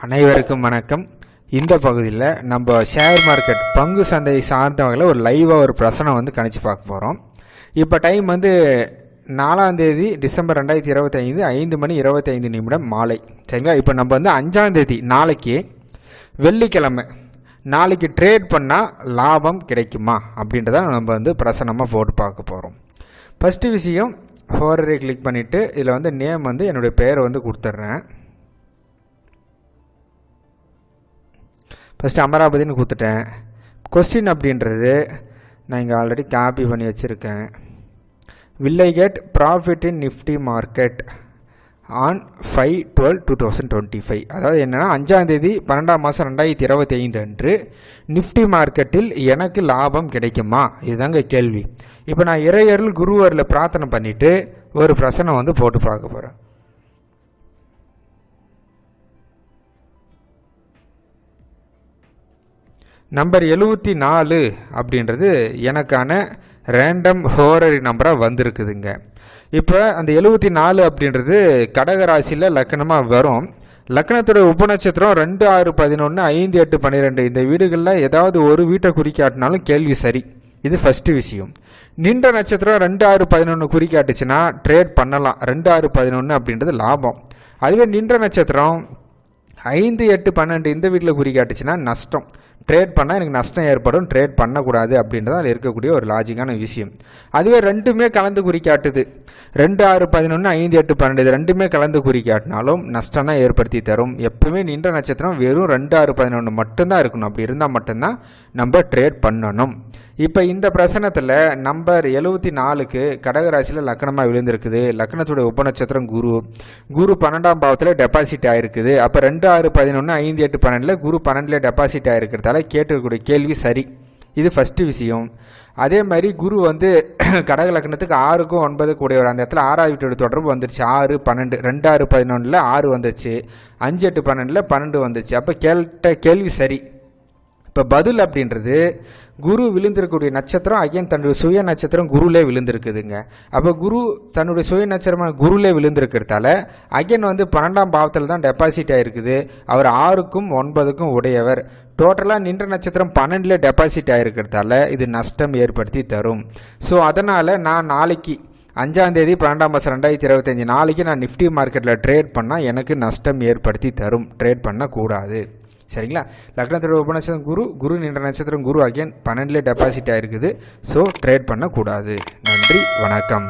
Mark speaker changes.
Speaker 1: அனைவருக்கும் வணக்கம். இந்த பகுதியில் நம்ம ஷேர் மார்க்கெட் பங்கு சந்தை சார்ந்தவங்களை ஒரு லைவாக ஒரு பிரசனம் கணிச்சு பார்க்க போகிறோம். இப்போ டைம் 4ஆம் தேதி டிசம்பர் 2025 5:25 மாலை. சரிங்களா? இப்போ நம்ம 5ஆம் தேதி நாளைக்கு வெள்ளிக்கிழமை நாளைக்கு ட்ரேட் பண்ணால் லாபம் கிடைக்குமா அப்படின்றத நம்ம பிரசனமாக போட்டு பார்க்க போகிறோம். ஃபஸ்ட்டு விஷயம், ஹோரரை கிளிக் பண்ணிவிட்டு இதில் நேம் என்னுடைய பெயரை கொடுத்துட்றேன். ஃபஸ்ட்டு அமராவதின்னு கொடுத்துட்டேன். கொஸ்டின் அப்படின்றது நான் இங்கே ஆல்ரெடி காப்பி பண்ணி வச்சுருக்கேன். Will I get profit in Nifty market on 5/12/2025. அதாவது என்னென்னா 5ஆம் தேதி 12ஆம் மாதம் 2025 அன்று நிஃப்டி மார்க்கெட்டில் எனக்கு லாபம் கிடைக்குமா, இதுதாங்க கேள்வி. இப்போ நான் இறையருள் குருவரில் பிரார்த்தனை பண்ணிவிட்டு ஒரு பிரசனம் போட்டு பார்க்க போகிறேன். நம்பர் 74 அப்படின்றது எனக்கான ரேண்டம் ஹோரரி நம்பராக வந்திருக்குதுங்க. இப்போ அந்த 74 அப்படின்றது கடகராசியில் லக்கணமாக வரும். லக்கணத்தோட உபநட்சத்திரம் 2, 6, 11, 5, 8, 12 இந்த வீடுகளில் ஏதாவது ஒரு வீட்டை குறிக்காட்டினாலும் கேள்வி சரி. இது ஃபஸ்ட்டு விஷயம். நின்ற நட்சத்திரம் 2, 6, 11 குறிக்காட்டுச்சுன்னா ட்ரேட் பண்ணலாம். 2, 6, 11 அப்படின்றது லாபம். அதுவே நின்ற நட்சத்திரம் 5, 8, 12 இந்த வீட்டில் குறிக்காட்டுச்சுன்னா நஷ்டம். ட்ரேட் பண்ணால் எனக்கு நஷ்டம் ஏற்படும், ட்ரேட் பண்ணக்கூடாது அப்படின்றது அதில் இருக்கக்கூடிய ஒரு லாஜிக்கான விஷயம். அதுவே ரெண்டுமே கலந்து குறிக்காட்டுது, 2, 6, 11, 5, 8, 12 இது ரெண்டுமே கலந்து குறிக்காட்டினாலும் நஷ்டம் தான் ஏற்படுத்தி தரும். எப்பவுமே நின்ற நட்சத்திரம் வெறும் 2, 6, 11 மட்டும்தான் இருக்கணும். அப்படி இருந்தால் மட்டும்தான் நம்ம ட்ரேட் பண்ணணும். இப்போ இந்த பிரசனத்தில் நம்பர் 74க்கு கடகராசியில் லக்கணமாக விழுந்திருக்குது. லக்கணத்துடைய உபநட்சத்திரம் குரு. குரு 12ஆம் பாவத்தில் டெபாசிட் ஆகிருக்குது. அப்போ 2, 6, 11, 5, 8, 12 குரு 12 டெபாசிட் ஆகிருக்கிறதால கேட்டிருக்கக்கூடிய கேள்வி சரி. இது ஃபஸ்ட்டு விஷயம். அதே மாதிரி குரு கடக லக்கணத்துக்கு 6க்கும் 9க்கும் உடையவர். அந்த இடத்துல 6ஆவது வீட்டோட தொடர்பு வந்துருச்சு. 6, 12 2, 6, 11 6 வந்துச்சு. 5, 8, 12 12 வந்துச்சு. அப்போ கேள்வி சரி. இப்போ பதில் அப்படின்றது குரு விழுந்திருக்கக்கூடிய நட்சத்திரம் அகைன் தன்னுடைய சுய நட்சத்திரம் குருலே விழுந்திருக்குதுங்க. அப்போ குரு தன்னுடைய சுய நட்சத்திரமான குருலே விழுந்திருக்கிறதால அகைன் 12ஆம் பாவத்தில் தான் டெபாசிட் ஆகிருக்குது. அவர் 6க்கும் 9க்கும் உடையவர். டோட்டலாக நின்ற நட்சத்திரம் 12ல் டெபாசிட் ஆகிருக்கிறதால இது நஷ்டம் ஏற்படுத்தி தரும். ஸோ அதனால் நான் நாளைக்கு 5ஆம் தேதி 12ஆம் மாதம் 2025 நாளைக்கு நான் நிஃப்டி மார்க்கெட்டில் ட்ரேட் பண்ணால் எனக்கு நஷ்டம் ஏற்படுத்தி தரும். ட்ரேட் பண்ணக்கூடாது. சரிங்களா? லக்னத்தோட உபநட்சத்திரம் குரு நின்ற நட்சத்திரம் குரு அகைன் 12ல் டெபாசிட் ஆகிருக்குது. ஸோ ட்ரேட் பண்ணக்கூடாது. நன்றி, வணக்கம்.